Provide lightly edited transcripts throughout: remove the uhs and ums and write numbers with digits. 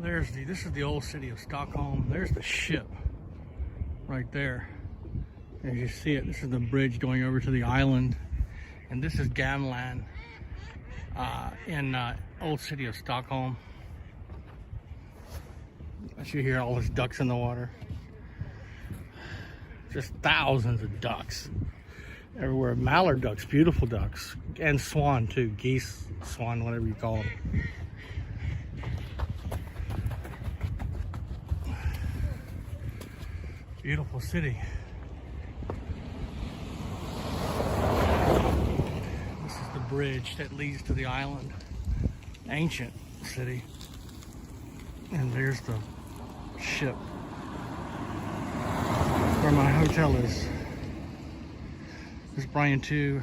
This is the old city of Stockholm. There's the ship right there. As you see it, this is the bridge going over to the island. And this is Gamlan in old city of Stockholm. As you hear all those ducks in the water. Just thousands of ducks everywhere. Mallard ducks, beautiful ducks. And swan too, geese, swan, whatever you call them. Beautiful city. This is the bridge that leads to the island. Ancient city. And there's the ship where my hotel is. This is Brian 2,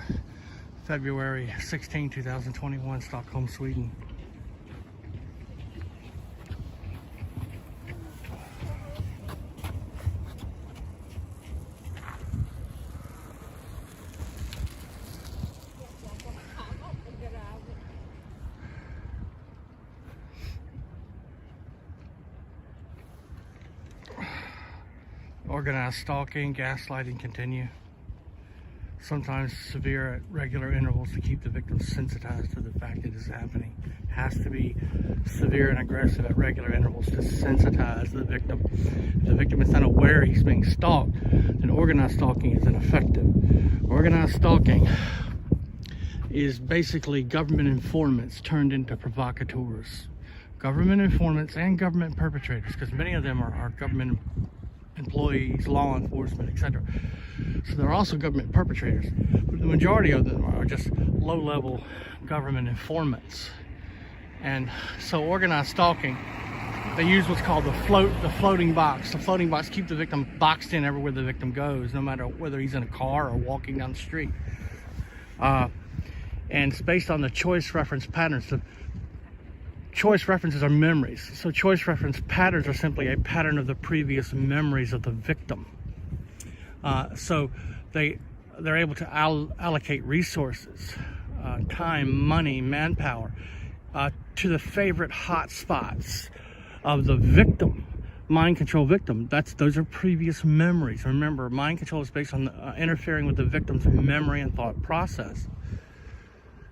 February 16, 2021, Stockholm, Sweden. Organized stalking, gaslighting continue. Sometimes severe at regular intervals to keep the victim sensitized to the fact it is happening. Has to be severe and aggressive at regular intervals to sensitize the victim. If the victim is not aware he's being stalked, then organized stalking is ineffective. Organized stalking is basically government informants turned into provocateurs. Government informants and government perpetrators, because many of them are government employees, law enforcement, etc. So they're also government perpetrators, but the majority of them are just low-level government informants. And so organized stalking, they use what's called the floating box. The floating box keeps the victim boxed in everywhere the victim goes, no matter whether he's in a car or walking down the street. And it's based on the choice reference patterns. The choice references are memories. So choice reference patterns are simply a pattern of the previous memories of the victim. So they're able to allocate resources, time, money, manpower, to the favorite hot spots of the victim. Mind control victim, those are previous memories. Remember, mind control is based on interfering with the victim's memory and thought process.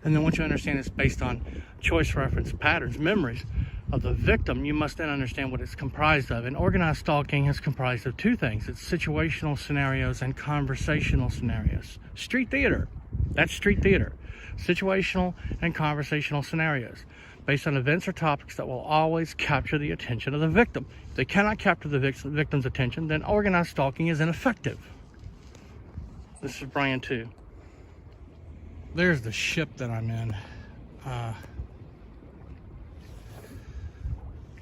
And then once you understand it's based on choice reference patterns, memories of the victim, you must then understand what it's comprised of. And organized stalking is comprised of two things. It's situational scenarios and conversational scenarios. Street theater, that's street theater. Situational and conversational scenarios based on events or topics that will always capture the attention of the victim. If they cannot capture the victim's attention, then organized stalking is ineffective. This is Brian 2. There's the ship that I'm in.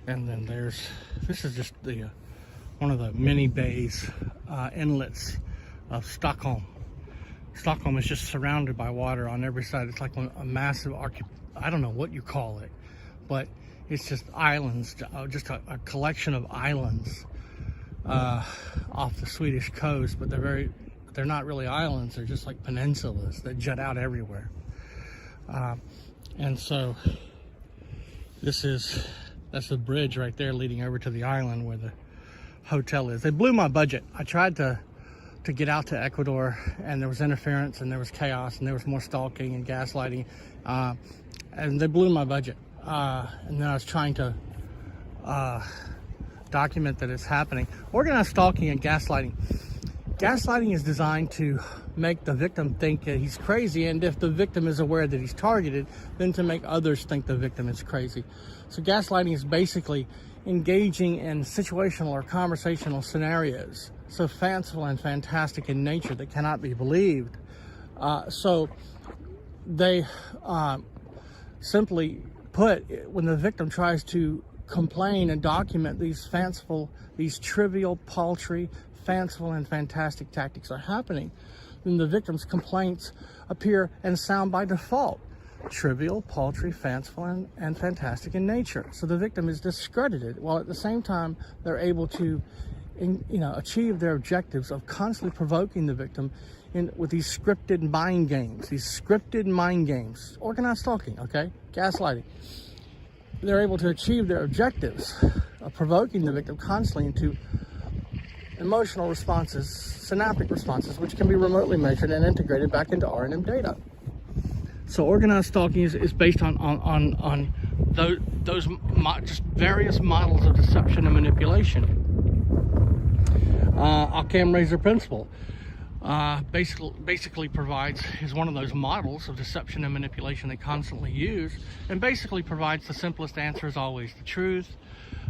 And then this is just the one of the many bays, inlets of Stockholm. Stockholm is just surrounded by water on every side. It's like a massive, I don't know what you call it, but it's just islands, just a collection of islands off the Swedish coast, but they're not really islands. They're just like peninsulas that jut out everywhere. And so that's the bridge right there leading over to the island where the hotel is. They blew my budget. I tried to get out to Ecuador, and there was interference and there was chaos and there was more stalking and gaslighting, and they blew my budget. And then I was trying to document that it's happening. Organized stalking and gaslighting. Gaslighting is designed to make the victim think that he's crazy, and if the victim is aware that he's targeted, then to make others think the victim is crazy. So gaslighting is basically engaging in situational or conversational scenarios, so fanciful and fantastic in nature that cannot be believed. So they simply put, when the victim tries to complain and document these fanciful, these trivial, paltry, fanciful and fantastic tactics are happening, then the victim's complaints appear and sound by default trivial, paltry, fanciful, and fantastic in nature. So the victim is discredited, while at the same time they're able to achieve their objectives of constantly provoking the victim with these scripted mind games, organized stalking, okay, gaslighting. they're able to achieve their objectives of provoking the victim constantly into emotional responses, synaptic responses, which can be remotely measured and integrated back into R&M data. So organized stalking is based on those just various models of deception and manipulation. Occam-Razor principle basically is one of those models of deception and manipulation they constantly use, and basically provides the simplest answer is always the truth.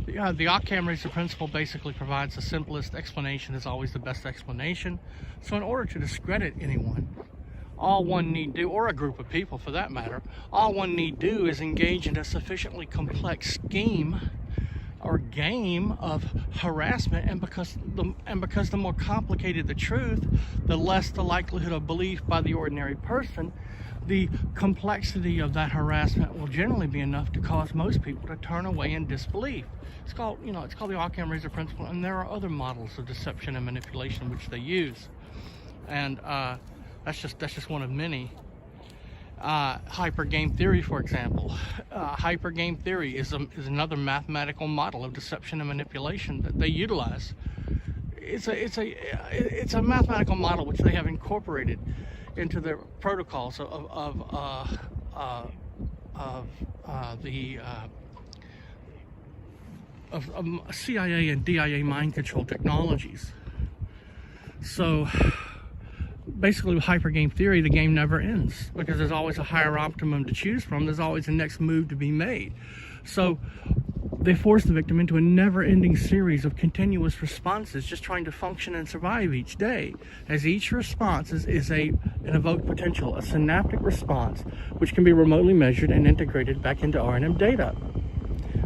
The Occam-Razor principle basically provides the simplest explanation is always the best explanation. So in order to discredit anyone, all one need do, or a group of people for that matter, all one need do is engage in a sufficiently complex scheme or game of harassment, and because the more complicated the truth, the less the likelihood of belief by the ordinary person, the complexity of that harassment will generally be enough to cause most people to turn away in disbelief. It's called the Occam-Razor principle, and there are other models of deception and manipulation which they use, and that's just one of many. Hypergame theory, for example. Hypergame theory is another mathematical model of deception and manipulation that they utilize. It's a mathematical model which they have incorporated into their protocols of CIA and DIA mind control technologies. So basically with hypergame theory, the game never ends because there's always a higher optimum to choose from. There's always a next move to be made. So they force the victim into a never-ending series of continuous responses, just trying to function and survive each day, as each response is an evoked potential, a synaptic response, which can be remotely measured and integrated back into R&M data.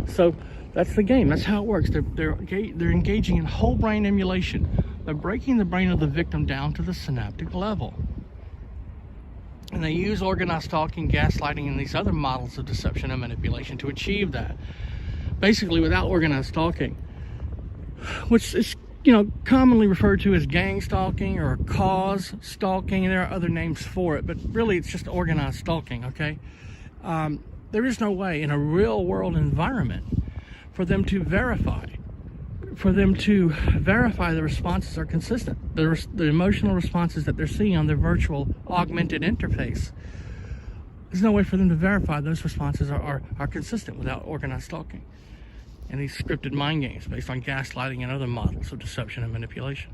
So that's the game. That's how it works. They're engaging in whole brain emulation. They're breaking the brain of the victim down to the synaptic level. And they use organized stalking, gaslighting, and these other models of deception and manipulation to achieve that. Basically, without organized stalking, which is commonly referred to as gang stalking or cause stalking, and there are other names for it, but really it's just organized stalking, okay? There is no way in a real world environment for them to verify the responses are consistent. The emotional responses that they're seeing on their virtual augmented interface, there's no way for them to verify those responses are consistent without organized stalking and these scripted mind games based on gaslighting and other models of deception and manipulation.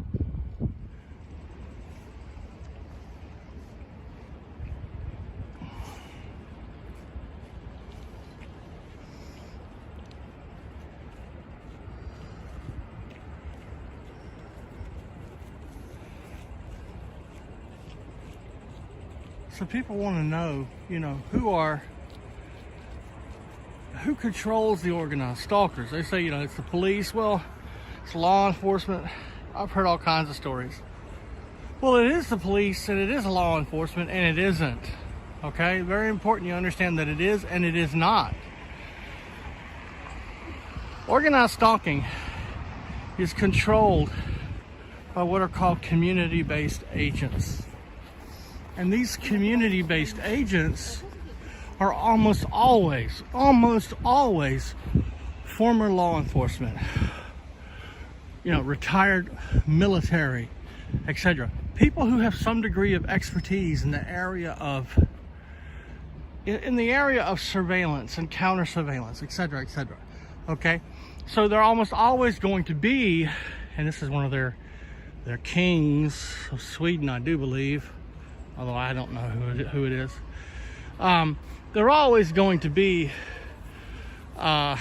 So people want to know, who controls the organized stalkers. They say, it's the police. Well, it's law enforcement. I've heard all kinds of stories. Well, it is the police and it is law enforcement and it isn't. Okay? Very important you understand that it is and it is not. Organized stalking is controlled by what are called community-based agents. And these community-based agents are almost always former law enforcement, retired military, etc. People who have some degree of expertise in the area of surveillance and counter surveillance, etc., etc. Okay, so they're almost always going to be, and this is one of their kings of Sweden, I do believe, although I don't know who it is. They're always going to be, prior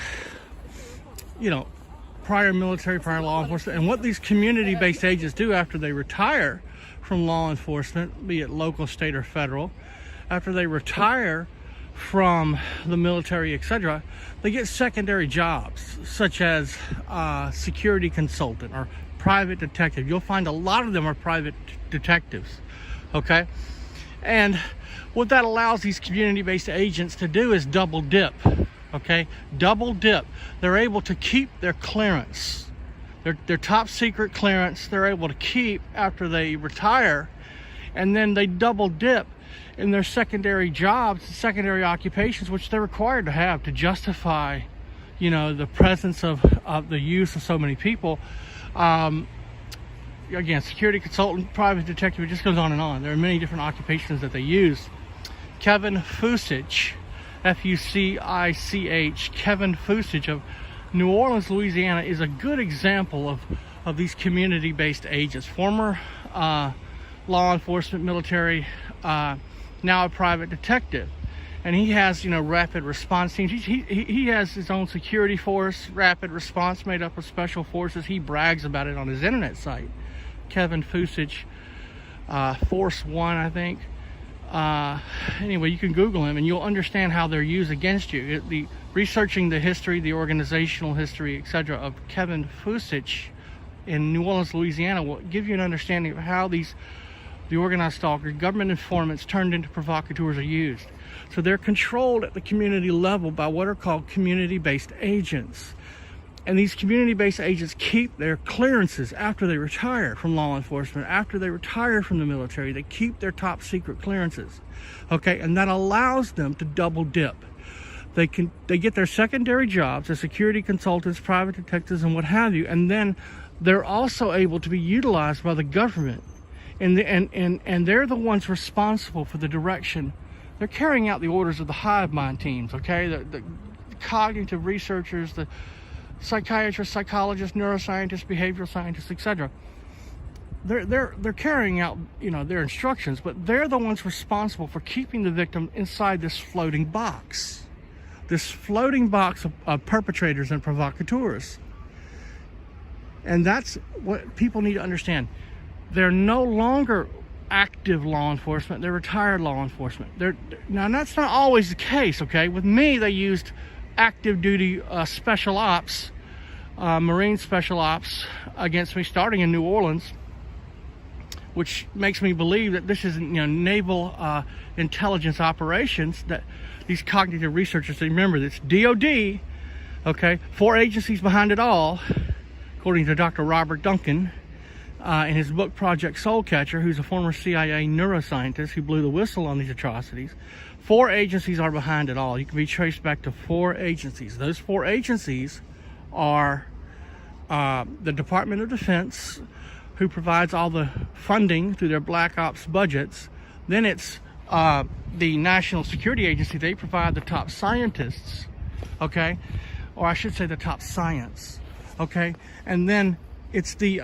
military, prior law enforcement. And what these community-based agents do after they retire from law enforcement, be it local, state, or federal, after they retire from the military, etc., they get secondary jobs, such as security consultant or private detective. You'll find a lot of them are private detectives, okay? And what that allows these community-based agents to do is double dip, okay? Double dip. They're able to keep their clearance, their top secret clearance, they're able to keep after they retire and then they double dip in their secondary jobs, secondary occupations, which they're required to have to justify, you know, the presence of the use of so many people. Again, security consultant, private detective, it just goes on and on. There are many different occupations that they use. Kevin Fucich, F-U-C-I-C-H, Kevin Fucich of New Orleans, Louisiana, is a good example of these community-based agents. Former law enforcement, military, now a private detective. And he has, you know, rapid response teams. He has his own security force, rapid response, made up of special forces. He brags about it on his internet site. Kevin Fucich, Force One, I think. Anyway, you can Google him and you'll understand how they're used against you. Researching the history, the organizational history, etc. of Kevin Fucich in New Orleans, Louisiana will give you an understanding of how the organized stalkers, government informants turned into provocateurs are used. So they're controlled at the community level by what are called community-based agents. And these community-based agents keep their clearances after they retire from law enforcement, after they retire from the military. They keep their top secret clearances, okay? And that allows them to double dip. They get their secondary jobs as security consultants, private detectives, and what have you, and then they're also able to be utilized by the government. And they're the ones responsible for the direction. They're carrying out the orders of the hive mind teams, okay? The cognitive researchers, the psychiatrists, psychologists, neuroscientists, behavioral scientists, etc. They're carrying out, you know, their instructions, but they're the ones responsible for keeping the victim inside this floating box of perpetrators and provocateurs. And that's what people need to understand. They're no longer active law enforcement, they're retired law enforcement. Now that's not always the case, okay? With me, they used active duty special ops, Marine special ops against me starting in New Orleans, which makes me believe that this is, you know, naval intelligence operations that these cognitive researchers, remember it's DOD, okay? 4 agencies behind it all, according to Dr. Robert Duncan, in his book Project Soulcatcher, who's a former CIA neuroscientist who blew the whistle on these atrocities. 4 agencies are behind it all. You can be traced back to 4 agencies. Those 4 agencies are the Department of Defense, who provides all the funding through their Black Ops budgets. Then it's the National Security Agency. They provide the top scientists, okay? Or I should say the top science, okay? And then it's the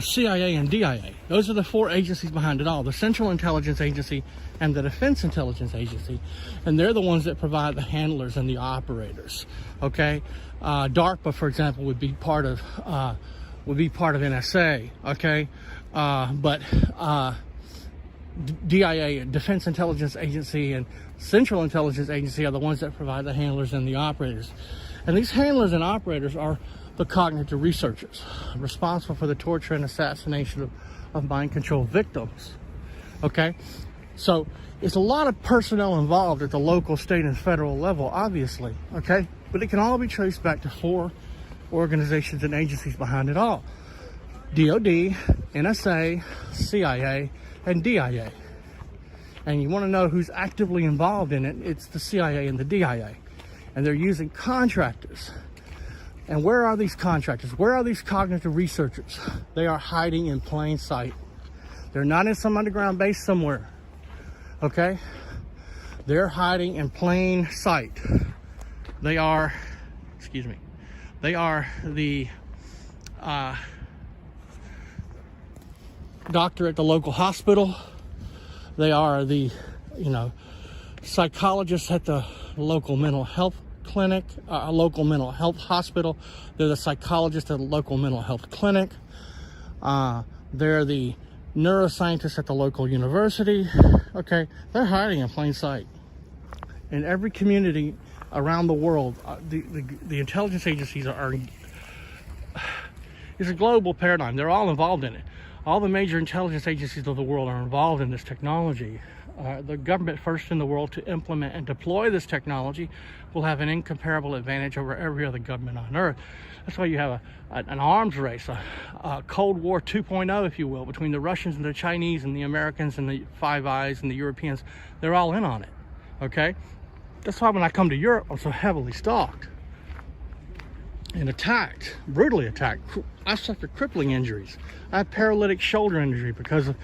CIA and DIA. Those are the 4 agencies behind it all. The Central Intelligence Agency and the Defense Intelligence Agency. And they're the ones that provide the handlers and the operators, okay? DARPA, for example, would be part of NSA, okay? But DIA, Defense Intelligence Agency, and Central Intelligence Agency are the ones that provide the handlers and the operators. And these handlers and operators are the cognitive researchers responsible for the torture and assassination of mind control victims, okay? So it's a lot of personnel involved at the local, state, and federal level, obviously, okay? But it can all be traced back to 4 organizations and agencies behind it all: DOD, NSA, CIA, and DIA. And you want to know who's actively involved in it, it's the CIA and the DIA. And they're using contractors. And where are these contractors? Where are these cognitive researchers? They are hiding in plain sight. They're not in some underground base somewhere, okay? They're hiding in plain sight. They are, they are the doctor at the local hospital. They are the, you know, psychologists at the local mental health clinic, a local mental health hospital. They're the psychologists at the local mental health clinic. They're the neuroscientists at the local university. Okay, they're hiding in plain sight. In every community around the world, the intelligence agencies are it's a global paradigm. They're all involved in it. All the major intelligence agencies of the world are involved in this technology. the government first in the world to implement and deploy this technology will have an incomparable advantage over every other government on earth. That's why you have an arms race, a Cold War 2.0, if you will, between the Russians and the Chinese and the Americans and the Five Eyes and the Europeans. They're all in on it, okay? That's why when I come to Europe, I'm so heavily stalked and attacked, brutally attacked. I suffered crippling injuries. I have paralytic shoulder injury because of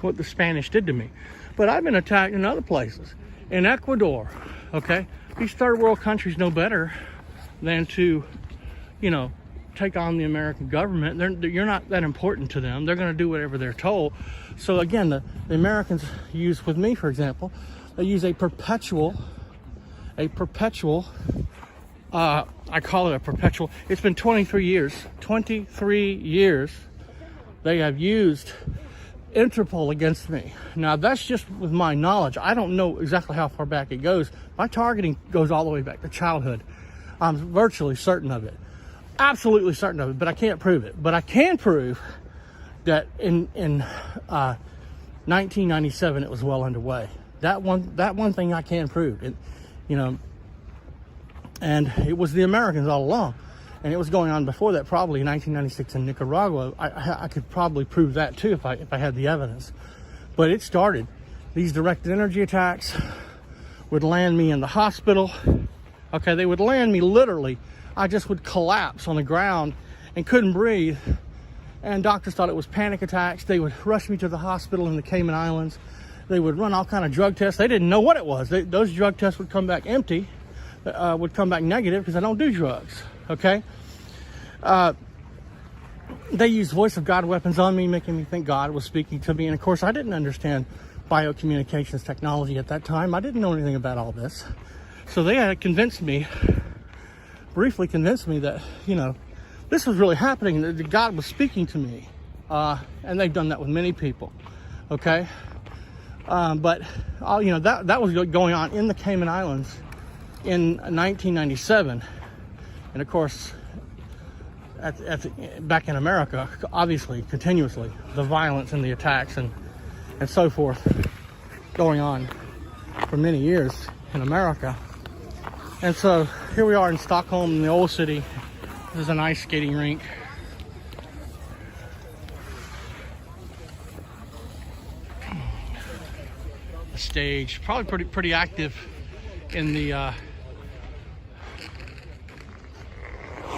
what the Spanish did to me. But I've been attacked in other places. In Ecuador, okay? These third world countries know better than to, you know, take on the American government. You're not that important to them. They're going to do whatever they're told. So again, the Americans use, with me, for example, they use a perpetual, I call it a perpetual, it's been 23 years they have used Interpol against me. Now that's just with my knowledge. I don't know exactly how far back it goes. My targeting goes all the way back to childhood. I'm virtually certain of it. Absolutely certain of it, but I can't prove it. But I can prove that in 1997 it was well underway. That one thing I can prove. It, you know, and it was the Americans all along. And it was going on before that, probably in 1996 in Nicaragua. I could probably prove that too if I had the evidence. But it started. These directed energy attacks would land me in the hospital. Okay, they would land me literally. I just would collapse on the ground and couldn't breathe. And doctors thought it was panic attacks. They would rush me to the hospital in the Cayman Islands. They would run all kind of drug tests. They didn't know what it was. Those drug tests would come back empty, would come back negative because I don't do drugs. Okay, they used voice of God weapons on me, making me think God was speaking to me. And of course, I didn't understand biocommunications technology at that time. I didn't know anything about all this. So they had convinced me, briefly convinced me that, you know, this was really happening, that God was speaking to me. And they've done that with many people. Okay. But, you know, that was going on in the Cayman Islands in 1997. And of course, back in America, obviously, continuously, the violence and the attacks and so forth going on for many years in America. And so here we are in Stockholm, in the old city. This is an ice skating rink. A stage, probably pretty active in the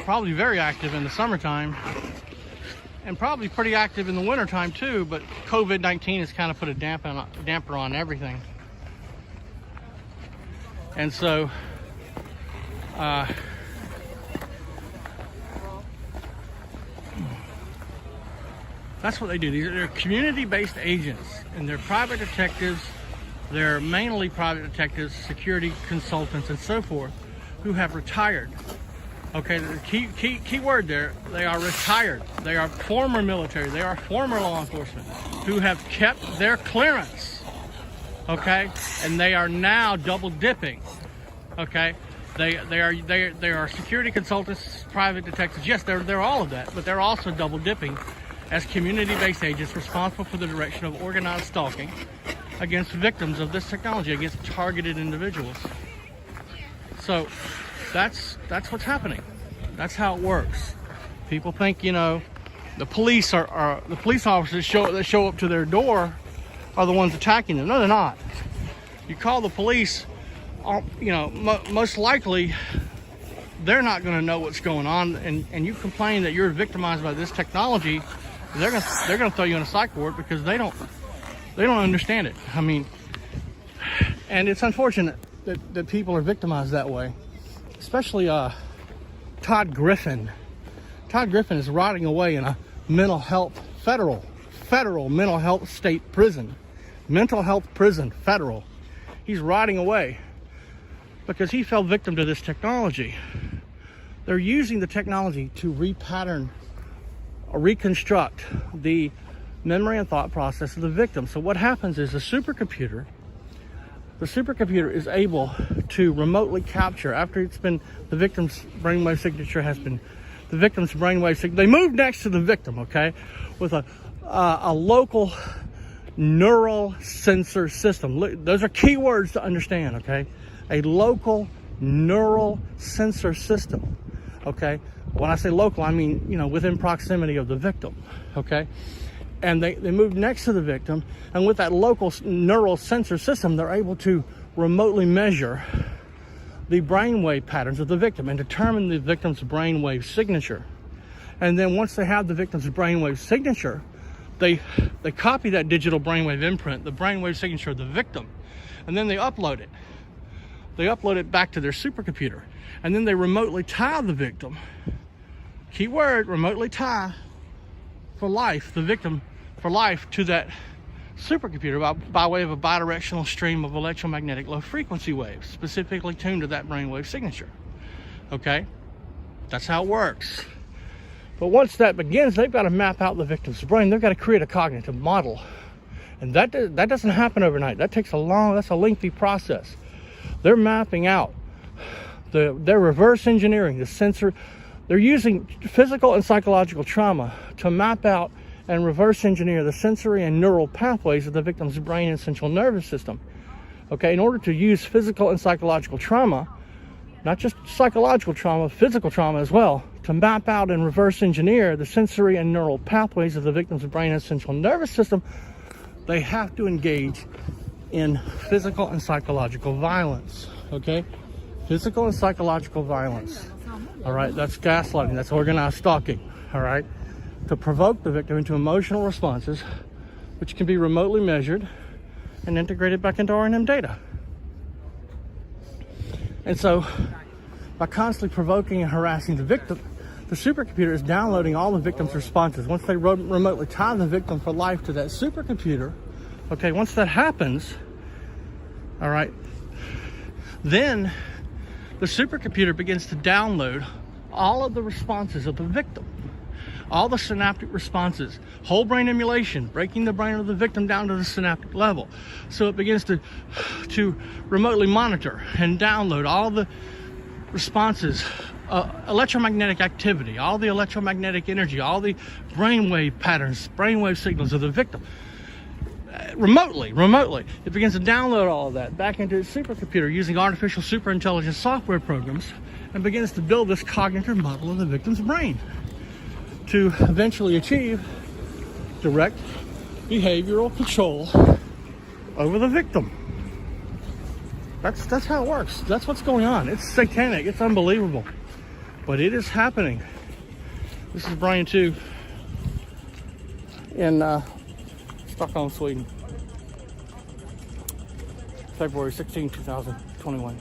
probably very active in the summertime, and probably pretty active in the wintertime too, but COVID-19 has kind of put a damper on everything. And so that's what they do. They're community-based agents, and they're private detectives. They're mainly private detectives, security consultants, and so forth, who have retired. Okay, the key word there, they are retired. They are former military. They are former law enforcement who have kept their clearance. Okay, and they are now double dipping. Okay, they are security consultants, private detectives. Yes, they're all of that, but they're also double dipping as community-based agents responsible for the direction of organized stalking against victims of this technology, against targeted individuals. So that's what's happening. That's how it works. People think, you know, the police are the police officers that show up to their door are the ones attacking them. No, they're not. You call the police, you know, most likely they're not going to know what's going on, and you complain that you're victimized by this technology, they're going to throw you in a psych ward because they don't understand it. I mean, and it's unfortunate that people are victimized that way. Especially Todd Griffin. Todd Griffin is rotting away in a mental health federal mental health state prison. Mental health prison, federal. He's rotting away because he fell victim to this technology. They're using the technology to repattern or reconstruct the memory and thought process of the victim. So what happens is the supercomputer is able to remotely capture, after it's been, the victim's brainwave signature has been, the victim's brainwave signature, they move next to the victim, okay, with a local neural sensor system. Look, those are key words to understand, okay? A local neural sensor system, okay? When I say local, I mean, you know, within proximity of the victim, okay? And they move next to the victim, and with that local neural sensor system, they're able to remotely measure the brainwave patterns of the victim and determine the victim's brainwave signature. And then once they have the victim's brainwave signature, they copy that digital brainwave imprint, the brainwave signature of the victim, and then they upload it. They upload it back to their supercomputer, and then they remotely tie the victim. Key word, remotely tie for life, the victim for life to that supercomputer by way of a bidirectional stream of electromagnetic low frequency waves, specifically tuned to that brainwave signature. Okay? That's how it works. But once that begins, they've got to map out the victim's brain. They've got to create a cognitive model. And that doesn't happen overnight. That takes that's a lengthy process. They're mapping out, they're reverse engineering the sensor. They're using physical and psychological trauma to map out and reverse engineer the sensory and neural pathways of the victim's brain and central nervous system. Okay, in order to use physical and psychological trauma, not just psychological trauma, physical trauma as well, to map out and reverse engineer the sensory and neural pathways of the victim's brain and central nervous system, they have to engage in physical and psychological violence. Okay, physical and psychological violence. All right, that's gaslighting, that's organized stalking. All right, to provoke the victim into emotional responses, which can be remotely measured and integrated back into R&M data. And so, by constantly provoking and harassing the victim, the supercomputer is downloading all the victim's responses. Once they remotely tie the victim for life to that supercomputer, okay, once that happens, all right, then the supercomputer begins to download all of the responses of the victim, all the synaptic responses, whole brain emulation, breaking the brain of the victim down to the synaptic level. So it begins to remotely monitor and download all the responses, electromagnetic activity, all the electromagnetic energy, all the brainwave patterns, brainwave signals of the victim. Remotely. It begins to download all of that back into its supercomputer using artificial superintelligence software programs, and begins to build this cognitive model of the victim's brain to eventually achieve direct behavioral control over the victim. That's how it works. That's what's going on. It's satanic. It's unbelievable. But it is happening. This is Brian 2 in Stockholm, Sweden. February 16, 2021.